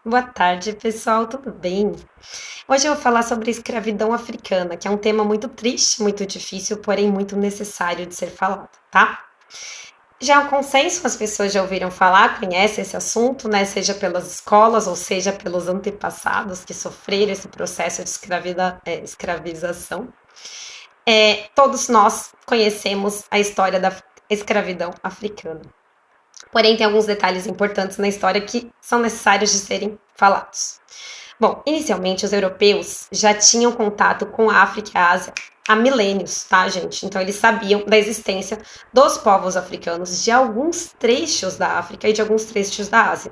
Boa tarde, pessoal, tudo bem? Hoje eu vou falar sobre a escravidão africana, que é um tema muito triste, muito difícil, porém muito necessário de ser falado, tá? Já é um consenso, as pessoas já ouviram falar, conhecem esse assunto, né? Seja pelas escolas ou seja pelos antepassados que sofreram esse processo de escravização. Todos nós conhecemos a história da escravidão africana. Porém, tem alguns detalhes importantes na história que são necessários de serem falados. Bom, inicialmente os europeus já tinham contato com a África e a Ásia há milênios, tá, gente? Então eles sabiam da existência dos povos africanos de alguns trechos da África e de alguns trechos da Ásia.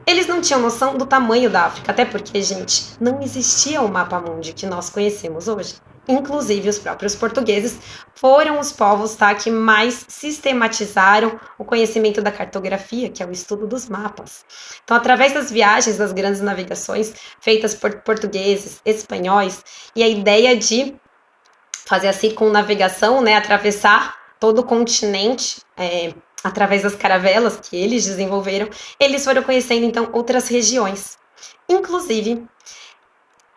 Eles não tinham noção do tamanho da África, até porque, gente, não existia o mapa mundi que nós conhecemos hoje. Inclusive, os próprios portugueses foram os povos, tá, que mais sistematizaram o conhecimento da cartografia, que é o estudo dos mapas. Então, através das viagens, das grandes navegações feitas por portugueses, espanhóis, e a ideia de fazer a circunnavegação, né, atravessar todo o continente, através das caravelas que eles desenvolveram, eles foram conhecendo então outras regiões. Inclusive,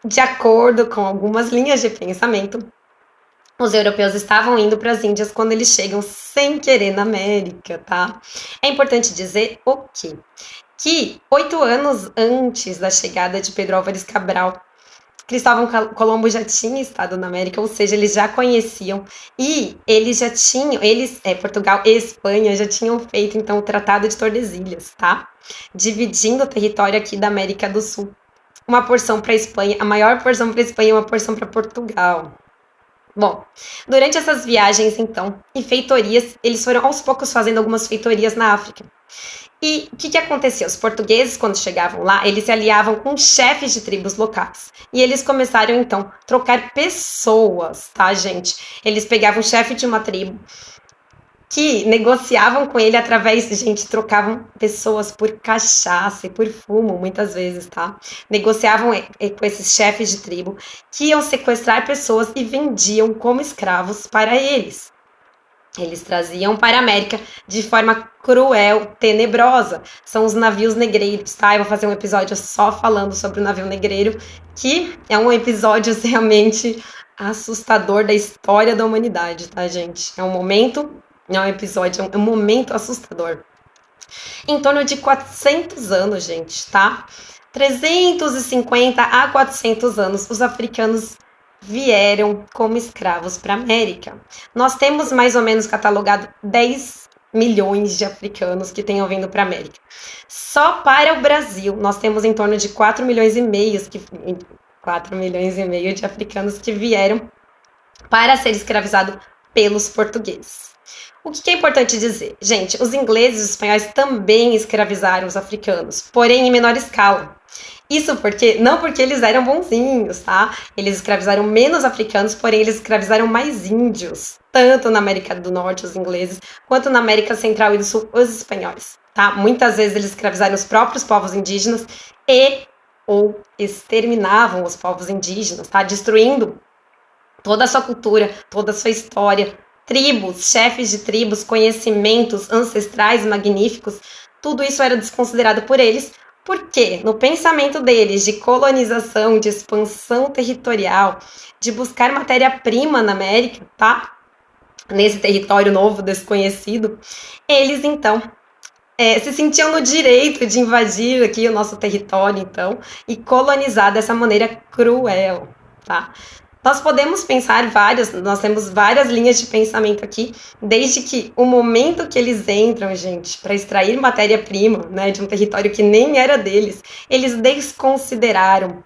de acordo com algumas linhas de pensamento, os europeus estavam indo para as Índias quando eles chegam sem querer na América, tá? É importante dizer o quê? Que 8 anos antes da chegada de Pedro Álvares Cabral, Cristóvão Colombo já tinha estado na América, ou seja, eles já conheciam e eles já tinham, Portugal e Espanha já tinham feito então o Tratado de Tordesilhas, tá? Dividindo o território aqui da América do Sul. Uma porção para a Espanha, a maior porção para a Espanha e uma porção para Portugal. Bom, durante essas viagens, então, e feitorias, eles foram aos poucos fazendo algumas feitorias na África. E o que acontecia? Os portugueses, quando chegavam lá, eles se aliavam com chefes de tribos locais. E eles começaram, então, a trocar pessoas, tá, gente? Eles pegavam o chefe de uma tribo, que negociavam com ele através, gente, trocavam pessoas por cachaça e por fumo, muitas vezes, tá? Negociavam com esses chefes de tribo, que iam sequestrar pessoas e vendiam como escravos para eles. Eles traziam para a América de forma cruel, tenebrosa. São os navios negreiros, tá? Eu vou fazer um episódio só falando sobre o navio negreiro, que é um episódio realmente assustador da história da humanidade, tá, gente? É um momento, não é um episódio, é um momento assustador. Em torno de 400 anos, gente, tá? 350 a 400 anos, os africanos vieram como escravos para a América. Nós temos mais ou menos catalogado 10 milhões de africanos que tenham vindo para a América. Só para o Brasil, nós temos em torno de 4 milhões e meio de africanos que vieram para ser escravizados pelos portugueses. O que é importante dizer? Gente, os ingleses e os espanhóis também escravizaram os africanos, porém em menor escala. Isso porque, não porque eles eram bonzinhos, tá? Eles escravizaram menos africanos, porém eles escravizaram mais índios, tanto na América do Norte, os ingleses, quanto na América Central e do Sul, os espanhóis, tá? Muitas vezes eles escravizaram os próprios povos indígenas e ou exterminavam os povos indígenas, tá? Destruindo toda a sua cultura, toda a sua história, tribos, chefes de tribos, conhecimentos ancestrais magníficos, tudo isso era desconsiderado por eles, porque no pensamento deles de colonização, de expansão territorial, de buscar matéria-prima na América, tá? Nesse território novo, desconhecido, eles então se sentiam no direito de invadir aqui o nosso território, então, e colonizar dessa maneira cruel, tá? Nós temos várias linhas de pensamento aqui, desde que o momento que eles entram, gente, para extrair matéria-prima, né, de um território que nem era deles, eles desconsideraram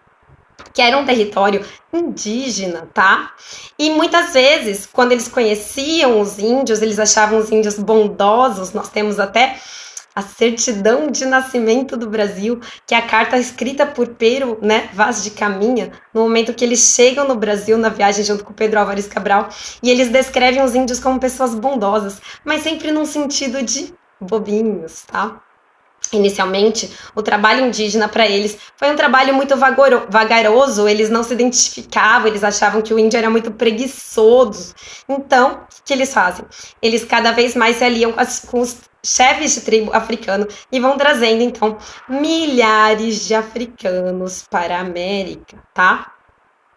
que era um território indígena, tá? E muitas vezes, quando eles conheciam os índios, eles achavam os índios bondosos. Nós temos até a certidão de nascimento do Brasil, que é a carta escrita por Pero, né, Vaz de Caminha, no momento que eles chegam no Brasil na viagem junto com Pedro Álvares Cabral, e eles descrevem os índios como pessoas bondosas, mas sempre num sentido de bobinhos, tá? Inicialmente, o trabalho indígena para eles foi um trabalho muito vagaroso, eles não se identificavam, eles achavam que o índio era muito preguiçoso. Então, o que eles fazem? Eles cada vez mais se aliam com os chefes de tribo africano e vão trazendo, então, milhares de africanos para a América, tá?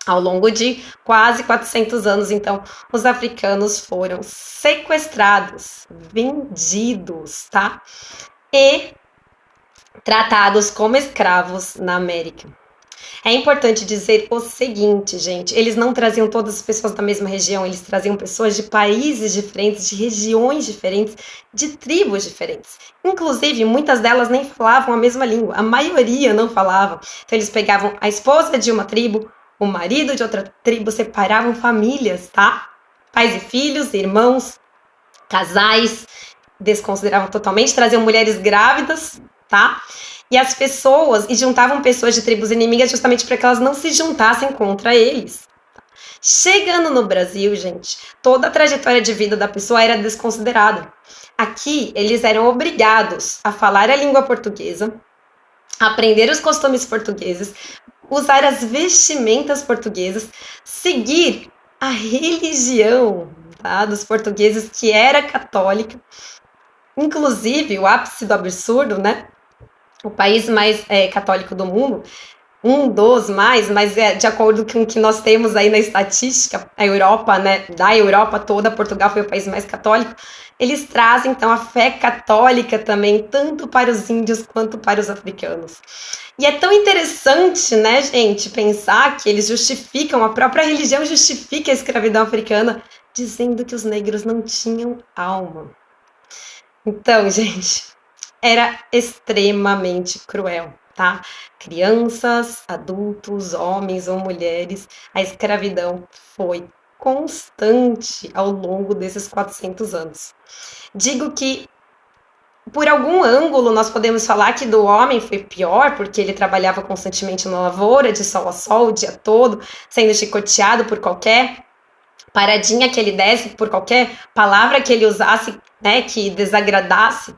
Ao longo de quase 400 anos, então, os africanos foram sequestrados, vendidos, tá? E tratados como escravos na América. É importante dizer o seguinte, gente, eles não traziam todas as pessoas da mesma região, eles traziam pessoas de países diferentes, de regiões diferentes, de tribos diferentes. Inclusive, muitas delas nem falavam a mesma língua, a maioria não falava. Então, eles pegavam a esposa de uma tribo, o marido de outra tribo, separavam famílias, tá? Pais e filhos, irmãos, casais, desconsideravam totalmente, traziam mulheres grávidas, tá? E as pessoas, e juntavam pessoas de tribos inimigas justamente para que elas não se juntassem contra eles. Chegando no Brasil, gente, toda a trajetória de vida da pessoa era desconsiderada. Aqui, eles eram obrigados a falar a língua portuguesa, aprender os costumes portugueses, usar as vestimentas portuguesas, seguir a religião, tá, dos portugueses, que era católica. Inclusive, o ápice do absurdo, né? O país mais católico do mundo, um dos mais, mas de acordo com o que nós temos aí na estatística, a Europa, né, da Europa toda, Portugal foi o país mais católico, eles trazem, então, a fé católica também, tanto para os índios quanto para os africanos. E é tão interessante, né, gente, pensar que eles justificam, a própria religião justifica a escravidão africana, dizendo que os negros não tinham alma. Então, gente, era extremamente cruel, tá? Crianças, adultos, homens ou mulheres, a escravidão foi constante ao longo desses 400 anos. Digo que, por algum ângulo, nós podemos falar que do homem foi pior, porque ele trabalhava constantemente na lavoura, de sol a sol, o dia todo, sendo chicoteado por qualquer paradinha que ele desse, por qualquer palavra que ele usasse, né, que desagradasse.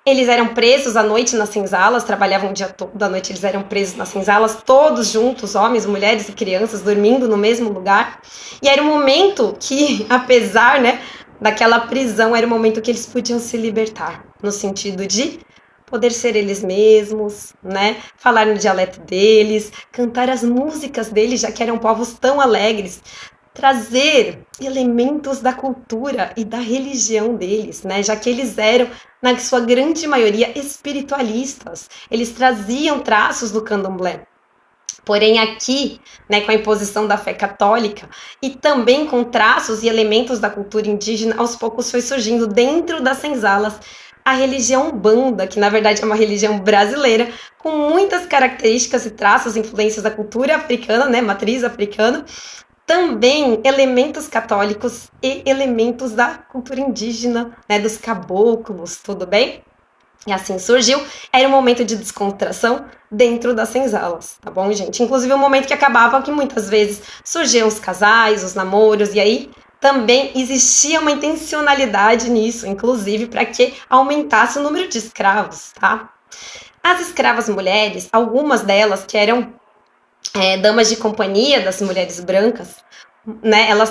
Eles eram presos à noite nas senzalas, trabalhavam o dia todo, à noite eles eram presos nas senzalas, todos juntos, homens, mulheres e crianças, dormindo no mesmo lugar. E era um momento que, apesar, né, daquela prisão, era um momento que eles podiam se libertar, no sentido de poder ser eles mesmos, né, falar no dialeto deles, cantar as músicas deles, já que eram povos tão alegres, trazer elementos da cultura e da religião deles, né? Já que eles eram, na sua grande maioria, espiritualistas. Eles traziam traços do candomblé. Porém, aqui, né, com a imposição da fé católica e também com traços e elementos da cultura indígena, aos poucos foi surgindo dentro das senzalas a religião Umbanda, que na verdade é uma religião brasileira, com muitas características e traços, influências da cultura africana, né, matriz africana, também elementos católicos e elementos da cultura indígena, né, dos caboclos, tudo bem? E assim surgiu, era um momento de descontração dentro das senzalas, tá bom, gente? Inclusive um momento que acabava que muitas vezes surgiam os casais, os namoros, e aí também existia uma intencionalidade nisso, inclusive para que aumentasse o número de escravos, tá? As escravas mulheres, algumas delas que eram damas de companhia das mulheres brancas, né, elas